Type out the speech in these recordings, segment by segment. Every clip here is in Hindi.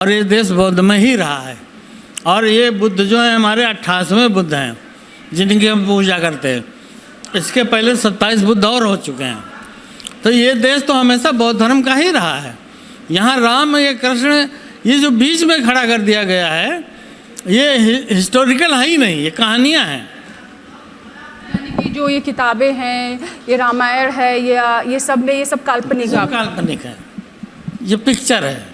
और ये देश बौद्धमय ही रहा है। और ये बुद्ध जो है हमारे 28वें बुद्ध हैं जिनकी हम पूजा करते हैं। इसके पहले 27 बुद्ध और हो चुके हैं। तो ये देश तो हमेशा बौद्ध धर्म का ही रहा है। यहाँ राम, ये कृष्ण, ये जो बीच में खड़ा कर दिया गया है, ये हिस्टोरिकल है ही नहीं, ये कहानियाँ हैं। यानी कि जो ये किताबें हैं, ये रामायण है, ये सब काल्पनिक है। काल्पनिक है, ये पिक्चर है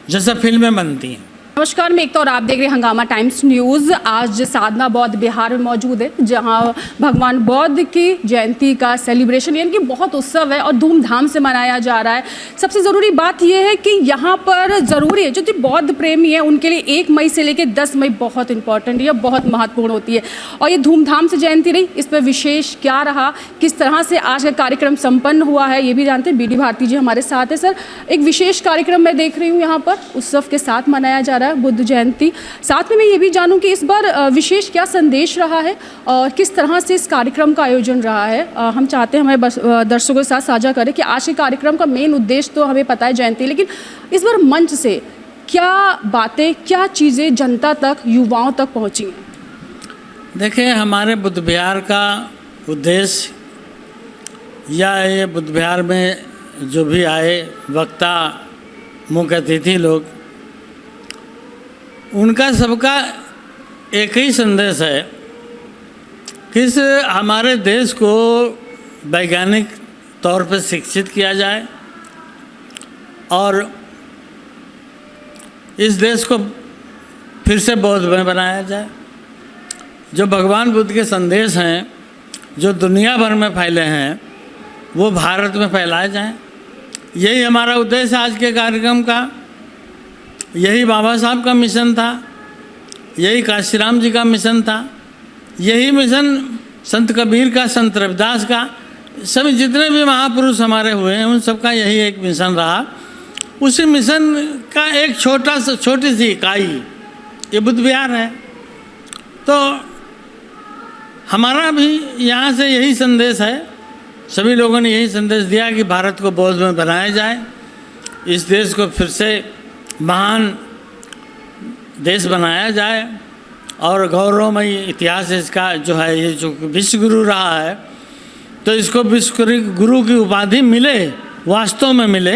जैसा फिल्में बनती हैं। नमस्कार, मैं एकता और आप देख रहे हैं हंगामा टाइम्स न्यूज़। आज साधना बौद्ध बिहार में मौजूद है, जहां भगवान बौद्ध की जयंती का सेलिब्रेशन यानी कि बहुत उत्सव है और धूमधाम से मनाया जा रहा है। सबसे ज़रूरी बात यह है कि यहाँ पर ज़रूरी है, जो बौद्ध प्रेमी है उनके लिए 1 मई से लेकर 10 मई बहुत इंपॉर्टेंट है, बहुत महत्वपूर्ण होती है। और ये धूमधाम से जयंती रही, इस पर विशेष क्या रहा, किस तरह से आज का कार्यक्रम संपन्न हुआ है, ये भी जानते हैं। BD भारती जी हमारे साथ है। सर, एक विशेष कार्यक्रम मैं देख रही हूँ यहाँ पर उत्सव के साथ मनाया जा रहा है बुद्ध जयंती। साथ में मैं ये भी जानूं कि इस बार विशेष क्या संदेश रहा है और किस तरह से इस कार्यक्रम का आयोजन रहा है। हम चाहते हैं हमारे दर्शकों के साथ साझा करें कि आज के कार्यक्रम का मेन उद्देश्य तो हमें पता है जयंती, लेकिन इस बार मंच से क्या बातें, क्या चीज़ें जनता तक, युवाओं तक पहुँची हैं? देखिए, हमारे बुद्ध विहार का उद्देश्य या ये बुद्ध विहार में जो भी आए वक्ता, मुख्य अतिथि लोग, उनका सबका एक ही संदेश है कि हमारे देश को वैज्ञानिक तौर पर शिक्षित किया जाए और इस देश को फिर से बौद्धमय बनाया जाए। जो भगवान बुद्ध के संदेश हैं जो दुनिया भर में फैले हैं वो भारत में फैलाए जाएं। यही हमारा उद्देश्य आज के कार्यक्रम का। यही बाबा साहब का मिशन था, यही काशीराम जी का मिशन था, यही मिशन संत कबीर का, संत रविदास का, सभी जितने भी महापुरुष हमारे हुए हैं उन सबका यही एक मिशन रहा। उसी मिशन का एक छोटी सी इकाई ये बुद्ध विहार है। तो हमारा भी यहाँ से यही संदेश है, सभी लोगों ने यही संदेश दिया कि भारत को बौद्ध में बनाया जाए, इस देश को फिर से महान देश बनाया जाए और गौरवमयी इतिहास इसका जो है, ये जो विश्व गुरु रहा है तो इसको विश्व गुरु की उपाधि मिले, वास्तव में मिले,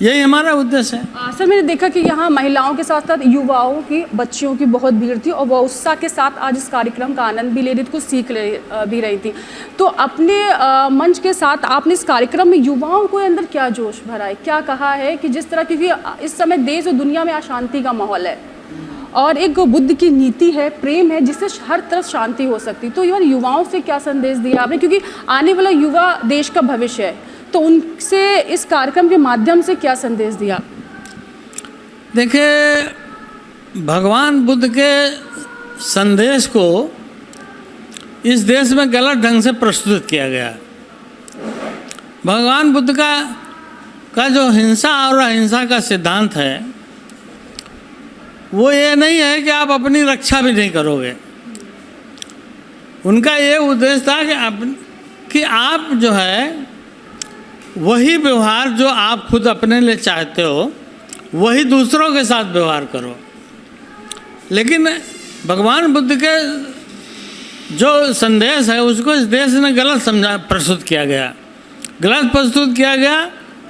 यही हमारा उद्देश्य है। सर, मैंने देखा कि यहाँ महिलाओं के साथ साथ युवाओं की, बच्चियों की बहुत भीड़ थी और वह उत्साह के साथ आज इस कार्यक्रम का आनंद भी ले रही थी, कुछ सीख भी रही थी। तो अपने मंच के साथ आपने इस कार्यक्रम में युवाओं को अंदर क्या जोश भरा है, क्या कहा है कि जिस तरह, क्योंकि इस समय देश और दुनिया में अशांति का माहौल है और एक बुद्ध की नीति है, प्रेम है, जिससे हर तरफ शांति हो सकती। तो यार युवाओं से क्या संदेश दिया आपने, क्योंकि आने वाला युवा देश का भविष्य है, तो उनसे इस कार्यक्रम के माध्यम से क्या संदेश दिया? देखिए, भगवान बुद्ध के संदेश को इस देश में गलत ढंग से प्रस्तुत किया गया। भगवान बुद्ध का जो हिंसा और अहिंसा का सिद्धांत है वो ये नहीं है कि आप अपनी रक्षा भी नहीं करोगे। उनका ये उद्देश्य था कि आप जो है वही व्यवहार जो आप खुद अपने लिए चाहते हो वही दूसरों के साथ व्यवहार करो। लेकिन भगवान बुद्ध के जो संदेश है उसको इस देश ने गलत प्रस्तुत किया गया। गलत प्रस्तुत किया गया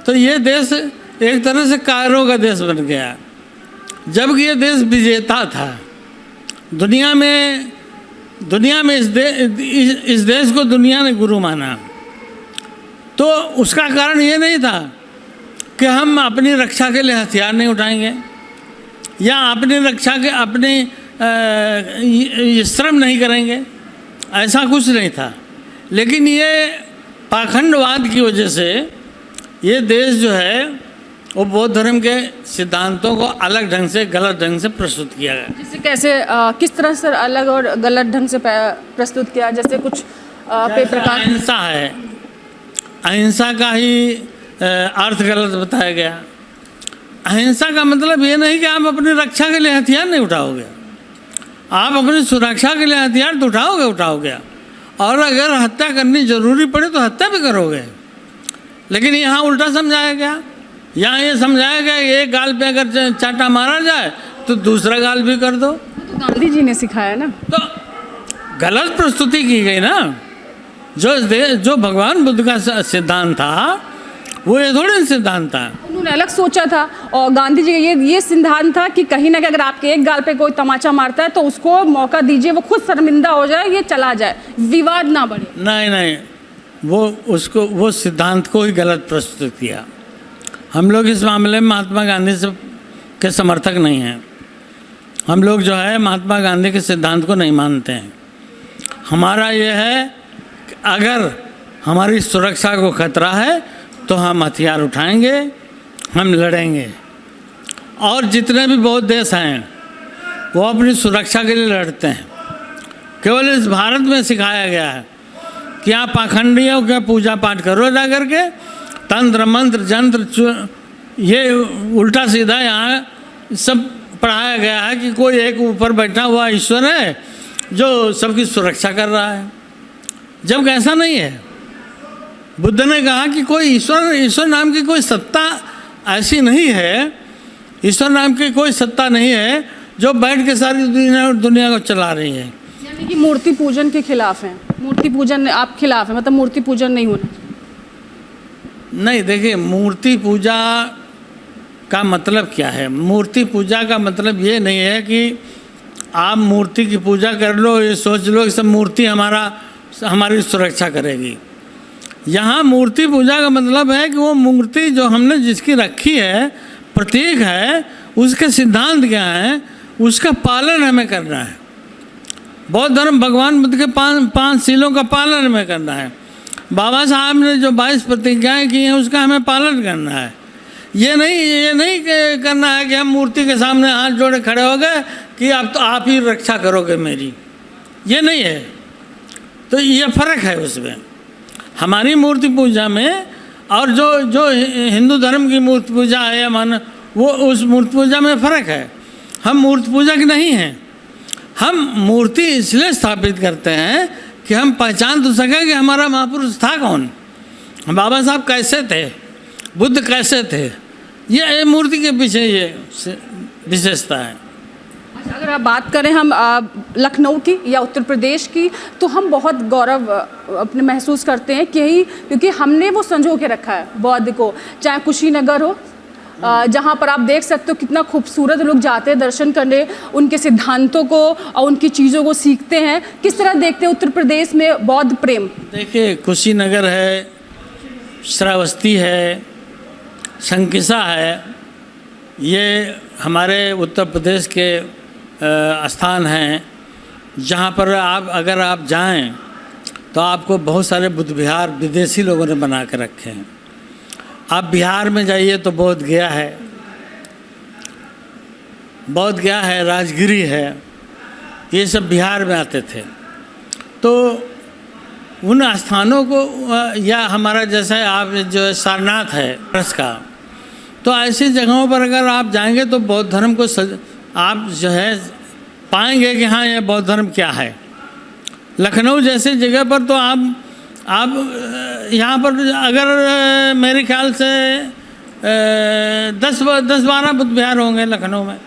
तो ये देश एक तरह से कायरों का देश बन गया, जबकि ये देश विजेता था। दुनिया में इस देश को दुनिया ने गुरु माना। तो उसका कारण ये नहीं था कि हम अपनी रक्षा के लिए हथियार नहीं उठाएंगे या अपनी रक्षा के श्रम नहीं करेंगे, ऐसा कुछ नहीं था। लेकिन ये पाखंडवाद की वजह से ये देश जो है वो बौद्ध धर्म के सिद्धांतों को अलग ढंग से, गलत ढंग से प्रस्तुत किया गया। जैसे कैसे, किस तरह से अलग और गलत ढंग से प्रस्तुत किया? जैसे कुछ पेपर का अहिंसा है, अहिंसा का ही अर्थ गलत बताया गया। अहिंसा का मतलब ये नहीं कि आप अपनी रक्षा के लिए हथियार नहीं उठाओगे, आप अपनी सुरक्षा के लिए हथियार तो उठाओगे और अगर हत्या करनी जरूरी पड़े तो हत्या भी करोगे। लेकिन यहाँ उल्टा समझाया गया। यहाँ ये समझाया गया कि एक गाल पे अगर चाटा मारा जाए तो दूसरा गाल भी कर दो। तो गांधी जी ने सिखाया ना। तो गलत प्रस्तुति की गई ना। जो भगवान बुद्ध का सिद्धांत था वो ये थोड़े सिद्धांत था। उन्होंने अलग सोचा था और गांधी जी का ये सिद्धांत था कि कहीं ना कहीं अगर आपके एक गाल पे कोई तमाचा मारता है तो उसको मौका दीजिए, वो खुद शर्मिंदा हो जाए, ये चला जाए, विवाद ना बढ़े। नहीं, वो सिद्धांत को ही गलत प्रस्तुत किया। हम लोग इस मामले में महात्मा गांधी के समर्थक नहीं हैं। हम लोग जो है महात्मा गांधी के सिद्धांत को नहीं मानते हैं। हमारा ये है कि अगर हमारी सुरक्षा को खतरा है तो हम हथियार उठाएंगे, हम लड़ेंगे। और जितने भी बौद्ध देश हैं वो अपनी सुरक्षा के लिए लड़ते हैं। केवल इस भारत में सिखाया गया है कि आप पाखंडियों का पूजा पाठ करो जा करके, तंत्र मंत्र जंत्र ये उल्टा सीधा यहाँ सब पढ़ाया गया है कि कोई एक ऊपर बैठा हुआ ईश्वर है जो सबकी सुरक्षा कर रहा है, जबकि ऐसा नहीं है। बुद्ध ने कहा कि कोई ईश्वर नाम की कोई सत्ता ऐसी नहीं है, ईश्वर नाम की कोई सत्ता नहीं है जो बैठ के सारी दुनिया को चला रही है। यानी कि मूर्ति पूजन के खिलाफ हैं। मूर्ति पूजन आप खिलाफ हैं, मतलब मूर्ति पूजन नहीं होना। नहीं, देखिए मूर्ति पूजा का मतलब क्या है? मूर्ति पूजा का मतलब ये नहीं है कि आप मूर्ति की पूजा कर लो, ये सोच लो कि सब मूर्ति हमारी सुरक्षा करेगी। यहाँ मूर्ति पूजा का मतलब है कि वो मूर्ति जो हमने जिसकी रखी है, प्रतीक है, उसके सिद्धांत क्या हैं, उसका पालन हमें करना है। बौद्ध धर्म भगवान बुद्ध के पांच शीलों का पालन हमें करना है। बाबा साहब ने जो 22 प्रतिज्ञाएँ की हैं उसका हमें पालन करना है। ये नहीं करना है कि हम मूर्ति के सामने हाथ जोड़े खड़े हो गए कि अब तो आप ही रक्षा करोगे मेरी, ये नहीं है। तो ये फ़र्क है उसमें, हमारी मूर्ति पूजा में और जो हिंदू धर्म की मूर्ति पूजा है मानो वो, उस मूर्ति पूजा में फ़र्क है। हम मूर्ति पूजक नहीं हैं। हम मूर्ति इसलिए स्थापित करते हैं कि हम पहचान तो सकें कि हमारा महापुरुष था कौन, बाबा साहब कैसे थे, बुद्ध कैसे थे। ये मूर्ति के पीछे ये विशेषता है। अगर आप बात करें हम लखनऊ की या उत्तर प्रदेश की, तो हम बहुत गौरव अपने महसूस करते हैं क्योंकि हमने वो संजो के रखा है बौद्ध को। चाहे कुशीनगर हो, जहाँ पर आप देख सकते हो कितना खूबसूरत लोग जाते हैं दर्शन करने, उनके सिद्धांतों को और उनकी चीज़ों को सीखते हैं। किस तरह देखते हैं उत्तर प्रदेश में बौद्ध प्रेम? देखिए, कुशीनगर है, श्रावस्ती है, संकिसा है, ये हमारे उत्तर प्रदेश के स्थान हैं जहाँ पर अगर आप जाएं तो आपको बहुत सारे बुद्ध विहार विदेशी लोगों ने बना के रखे हैं। आप बिहार में जाइए तो बोध गया है, राजगिरी है, ये सब बिहार में आते थे। तो उन स्थानों को, या हमारा जैसा आप जो है सारनाथ है रस का, तो ऐसी जगहों पर अगर आप जाएंगे तो बौद्ध धर्म को आप जो है पाएंगे कि हाँ ये बौद्ध धर्म क्या है। लखनऊ जैसी जगह पर तो आप यहाँ पर अगर मेरे ख्याल से 10-12 बुद्ध विहार होंगे लखनऊ में,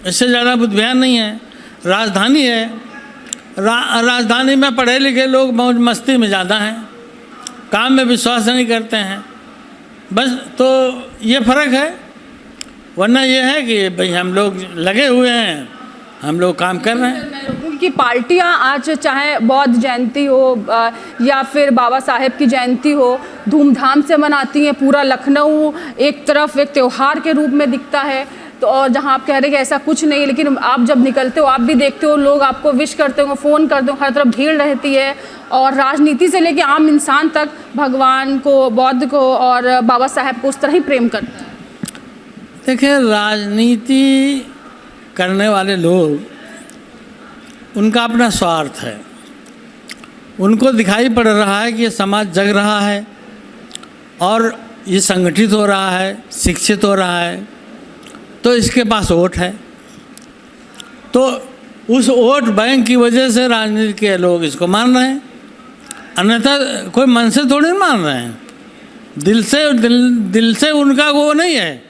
इससे ज़्यादा बुद्ध विहार नहीं है। राजधानी है, राजधानी में पढ़े लिखे लोग मौज मस्ती में ज़्यादा हैं, काम में विश्वास नहीं करते हैं, बस। तो ये फ़र्क है, वरना ये है कि भाई हम लोग लगे हुए हैं, हम लोग काम कर रहे हैं। कि पार्टियां आज चाहे बौद्ध जयंती हो या फिर बाबा साहेब की जयंती हो, धूमधाम से मनाती हैं। पूरा लखनऊ एक तरफ एक त्यौहार के रूप में दिखता है। तो और जहां आप कह रहे हैं कि ऐसा कुछ नहीं, लेकिन आप जब निकलते हो आप भी देखते हो लोग आपको विश करते हो, फ़ोन करते हो, हर तरफ भीड़ रहती है। और राजनीति से लेकर आम इंसान तक भगवान को, बौद्ध को और बाबा साहेब को उस तरह ही प्रेम करता है। देखिए, राजनीति करने वाले लोग, उनका अपना स्वार्थ है। उनको दिखाई पड़ रहा है कि ये समाज जग रहा है और ये संगठित हो रहा है, शिक्षित हो रहा है, तो इसके पास वोट है। तो उस वोट बैंक की वजह से राजनीति के लोग इसको मान रहे हैं, अन्यथा कोई मन से थोड़ी मान रहे हैं। दिल से उनका वो नहीं है,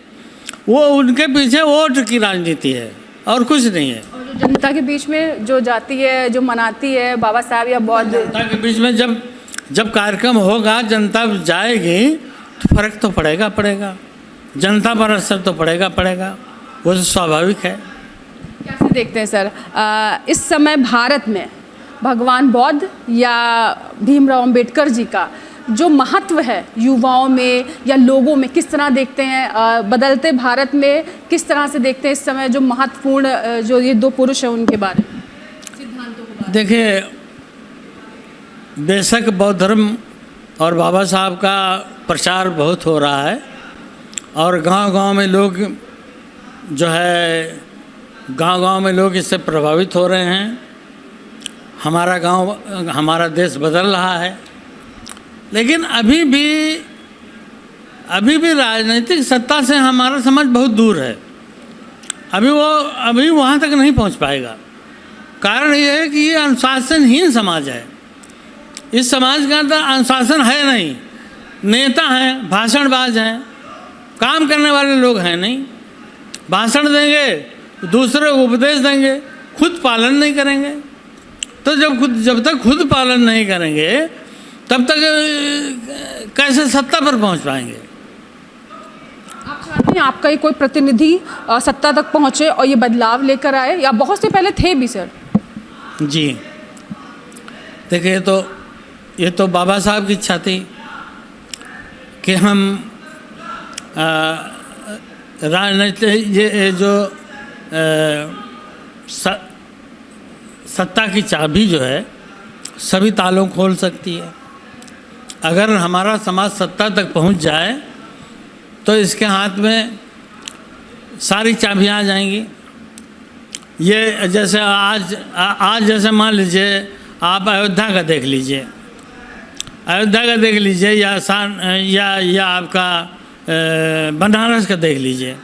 वो उनके पीछे वोट की राजनीति है और कुछ नहीं है। और जो जनता के बीच में जो जाती है, जो मनाती है बाबा साहब या बौद्ध, जनता के बीच में जब कार्यक्रम होगा, जनता जाएगी तो फर्क तो पड़ेगा, जनता पर असर तो पड़ेगा, वो तो स्वाभाविक है। कैसे देखते हैं सर इस समय भारत में भगवान बौद्ध या भीमराव अंबेडकर जी का जो महत्व है युवाओं में या लोगों में, किस तरह देखते हैं? बदलते भारत में किस तरह से देखते हैं इस समय जो महत्वपूर्ण जो ये दो पुरुष हैं उनके बारे में, सिद्धांतों के बारे में? देखिए, बेशक बौद्ध धर्म और बाबा साहब का प्रचार बहुत हो रहा है और गांव-गांव में लोग जो है, गांव-गांव में लोग इससे प्रभावित हो रहे हैं। हमारा गांव, हमारा देश बदल रहा है, लेकिन अभी भी राजनीतिक सत्ता से हमारा समाज बहुत दूर है। अभी वहाँ तक नहीं पहुँच पाएगा। कारण ये है कि ये अनुशासनहीन समाज है। इस समाज के अंदर अनुशासन है नहीं, नेता हैं, भाषणबाज हैं, काम करने वाले लोग हैं नहीं। भाषण देंगे, दूसरे को उपदेश देंगे, खुद पालन नहीं करेंगे। तो जब तक खुद पालन नहीं करेंगे तब तक कैसे सत्ता पर पहुंच पाएंगे? आप चाहते हैं आपका ही कोई प्रतिनिधि सत्ता तक पहुंचे और ये बदलाव लेकर आए, या बहुत से पहले थे भी सर? जी, देखिए, ये तो बाबा साहब की इच्छा थी कि हम राजनीतिक ये जो सत्ता की चाबी जो है सभी तालों खोल सकती है। अगर हमारा समाज सत्ता तक पहुंच जाए तो इसके हाथ में सारी चाबियां आ जाएंगी। ये जैसे आज जैसे मान लीजिए आप अयोध्या का देख लीजिए, या आपका बनारस का देख लीजिए।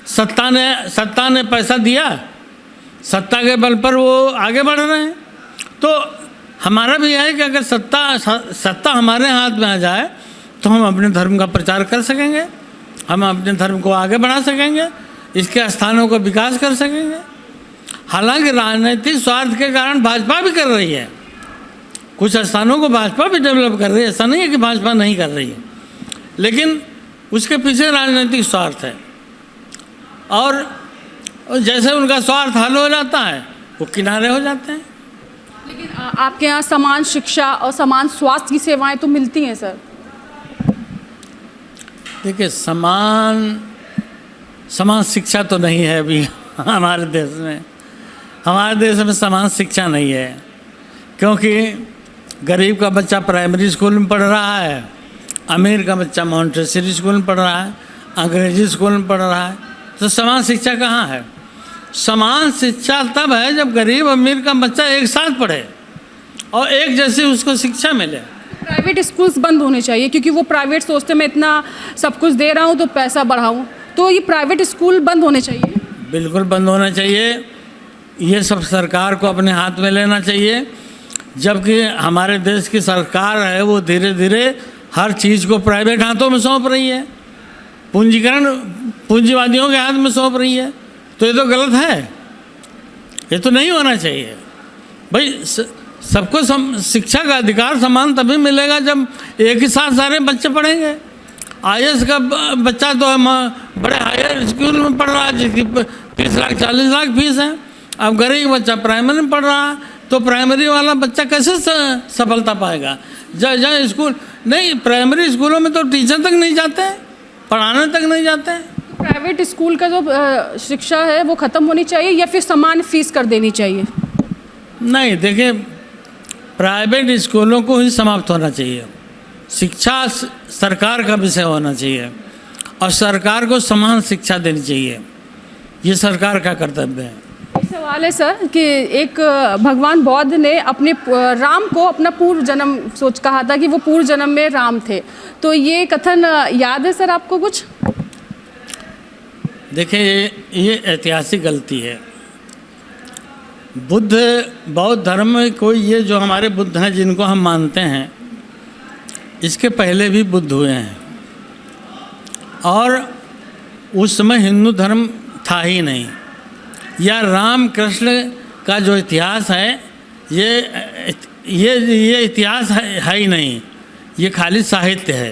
सत्ता ने पैसा दिया, सत्ता के बल पर वो आगे बढ़ रहे हैं। तो हमारा भी है कि अगर सत्ता हमारे हाथ में आ जाए तो हम अपने धर्म का प्रचार कर सकेंगे, हम अपने धर्म को आगे बढ़ा सकेंगे, इसके स्थानों को विकास कर सकेंगे। हालांकि राजनीतिक स्वार्थ के कारण भाजपा भी कर रही है, कुछ स्थानों को भाजपा भी डेवलप कर रही है, ऐसा नहीं है कि भाजपा नहीं कर रही है, लेकिन उसके पीछे राजनीतिक स्वार्थ है। और जैसे उनका स्वार्थ हल हो जाता है वो किनारे हो जाते हैं। लेकिन आपके यहाँ समान शिक्षा और समान स्वास्थ्य की सेवाएं तो मिलती हैं सर? देखिए, समान शिक्षा तो नहीं है अभी हमारे देश में। हमारे देश में समान शिक्षा नहीं है, क्योंकि गरीब का बच्चा प्राइमरी स्कूल में पढ़ रहा है, अमीर का बच्चा मॉन्टेसरी स्कूल में पढ़ रहा है, अंग्रेजी स्कूल में पढ़ रहा है। तो समान शिक्षा कहाँ है? समान शिक्षा तब है जब गरीब अमीर का बच्चा एक साथ पढ़े और एक जैसी उसको शिक्षा मिले। प्राइवेट स्कूल्स बंद होने चाहिए, क्योंकि वो प्राइवेट सोचते मैं इतना सब कुछ दे रहा हूँ तो पैसा बढ़ाऊँ, तो ये प्राइवेट स्कूल बंद होने चाहिए। बिल्कुल बंद होना चाहिए। ये सब सरकार को अपने हाथ में लेना चाहिए, जबकि हमारे देश की सरकार है वो धीरे धीरे हर चीज़ को प्राइवेट हाथों में सौंप रही है, पूंजीवादियों के हाथ में सौंप रही है। तो ये तो गलत है, ये तो नहीं होना चाहिए। भाई सबको शिक्षा का अधिकार समान तभी मिलेगा जब एक ही साथ सारे बच्चे पढ़ेंगे। IAS का बच्चा तो हम बड़े हायर स्कूल में पढ़ रहा है जिसकी 30 लाख 40 लाख फीस है। अब गरीब बच्चा प्राइमरी में पढ़ रहा है, तो प्राइमरी वाला बच्चा कैसे सफलता पाएगा? जहाँ स्कूल नहीं, प्राइमरी स्कूलों में तो टीचर तक नहीं जाते, पढ़ाने तक नहीं जाते। प्राइवेट स्कूल का जो शिक्षा है वो ख़त्म होनी चाहिए या फिर समान फीस कर देनी चाहिए? नहीं, देखिए, प्राइवेट स्कूलों को ही समाप्त होना चाहिए। शिक्षा सरकार का विषय होना चाहिए और सरकार को समान शिक्षा देनी चाहिए, ये सरकार का कर्तव्य है। एक सवाल है सर कि एक भगवान बौद्ध ने अपने राम को अपना पूर्व जन्म कहा था कि वो पूर्व जन्म में राम थे, तो ये कथन याद है सर आपको कुछ? देखिए, ये ऐतिहासिक गलती है। बौद्ध धर्म में कोई, ये जो हमारे बुद्ध हैं जिनको हम मानते हैं, इसके पहले भी बुद्ध हुए हैं। और उस समय हिंदू धर्म था ही नहीं। या राम कृष्ण का जो इतिहास है ये इतिहास है ही नहीं, ये खाली साहित्य है।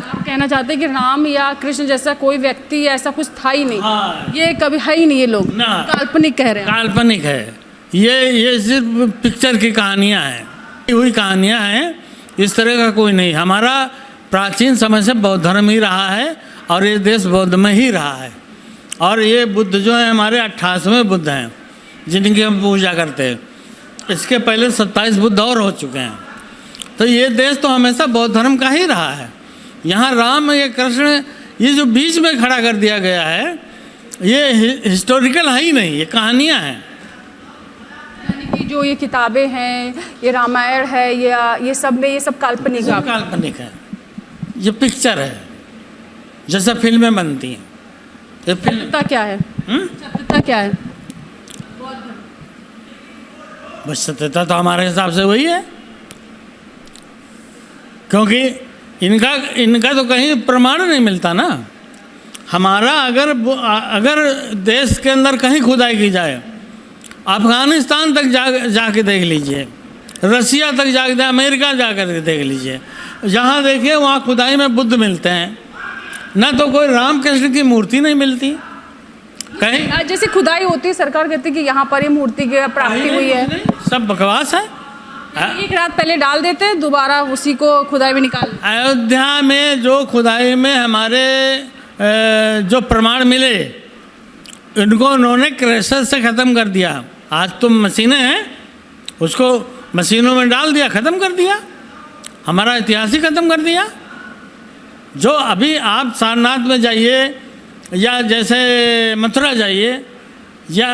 आप कहना चाहते हैं कि राम या कृष्ण जैसा कोई व्यक्ति ऐसा कुछ था ही नहीं। हाँ। ये कभी है ही नहीं, ये लोग ना। काल्पनिक कह रहे हैं। काल्पनिक है, ये सिर्फ पिक्चर की कहानियाँ हैं, हुई कहानियाँ हैं, इस तरह का कोई नहीं। हमारा प्राचीन समय से बौद्ध धर्म ही रहा है और ये देश बौद्ध में ही रहा है। और ये बुद्ध जो है हमारे 28वें बुद्ध हैं जिनकी हम पूजा करते हैं। इसके पहले 27 बुद्ध और हो चुके हैं। तो ये देश तो हमेशा बौद्ध धर्म का ही रहा है। यहाँ राम या कृष्ण ये जो बीच में खड़ा कर दिया गया है ये हिस्टोरिकल है ही नहीं, ये कहानियाँ हैं। यानी कि जो ये किताबें हैं, ये रामायण है या ये सब काल्पनिक है। काल्पनिक है, ये पिक्चर है, जैसा फिल्में बनती हैं। ये फिल्म सत्यता क्या है? सत्यता क्या है? बस सत्यता तो हमारे हिसाब से वही है, क्योंकि इनका तो कहीं प्रमाण नहीं मिलता ना। हमारा अगर देश के अंदर कहीं खुदाई की जाए, अफ़गानिस्तान तक जाके देख लीजिए, रसिया तक जाके, अमेरिका जाकर के देख लीजिए, जहाँ देखिए वहाँ खुदाई में बुद्ध मिलते हैं, ना तो कोई राम कृष्ण की मूर्ति नहीं मिलती कहीं। जैसे खुदाई होती है, सरकार कहती है कि यहाँ पर ये मूर्ति की प्राप्ति हुई है, सब बकवास है। एक रात पहले डाल देते हैं, दोबारा उसी को खुदाई में निकाल। अयोध्या में जो खुदाई में हमारे जो प्रमाण मिले उनको उन्होंने क्रैशर से ख़त्म कर दिया। आज तो मशीनें हैं, उसको मशीनों में डाल दिया, ख़त्म कर दिया, हमारा इतिहास ही ख़त्म कर दिया। जो अभी आप सारनाथ में जाइए या जैसे मथुरा जाइए या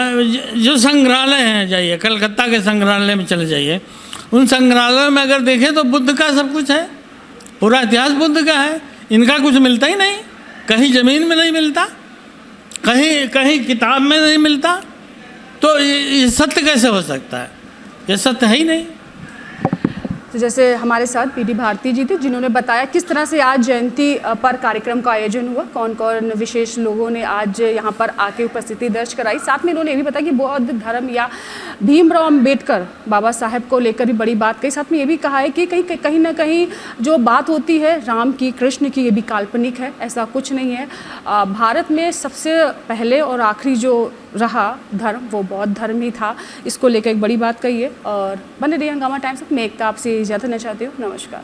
जो संग्रहालय हैं जाइए, कलकत्ता के संग्रहालय में चले जाइए, उन संग्रहालयों में अगर देखें तो बुद्ध का सब कुछ है, पूरा इतिहास बुद्ध का है। इनका कुछ मिलता ही नहीं, कहीं ज़मीन में नहीं मिलता, कहीं किताब में नहीं मिलता। तो ये सत्य कैसे हो सकता है? ये सत्य है ही नहीं। तो जैसे हमारे साथ पीडी भारती जी थे जिन्होंने बताया किस तरह से आज जयंती पर कार्यक्रम का आयोजन हुआ, कौन कौन विशेष लोगों ने आज यहाँ पर आके उपस्थिति दर्ज कराई। साथ में इन्होंने ये भी बताया कि बौद्ध धर्म या भीमराव अम्बेडकर बाबा साहेब को लेकर भी बड़ी बात कही। साथ में ये भी कहा है कि कहीं ना कहीं जो बात होती है राम की, कृष्ण की, ये भी काल्पनिक है, ऐसा कुछ नहीं है। भारत में सबसे पहले और आखिरी जो रहा धर्म वो बौद्ध धर्म ही था। इसको लेकर एक बड़ी बात कही है। और बने रहिए हंगामा टाइम्स। मैं एकता आपसे इजाज़त लेना चाहती हूँ। नमस्कार।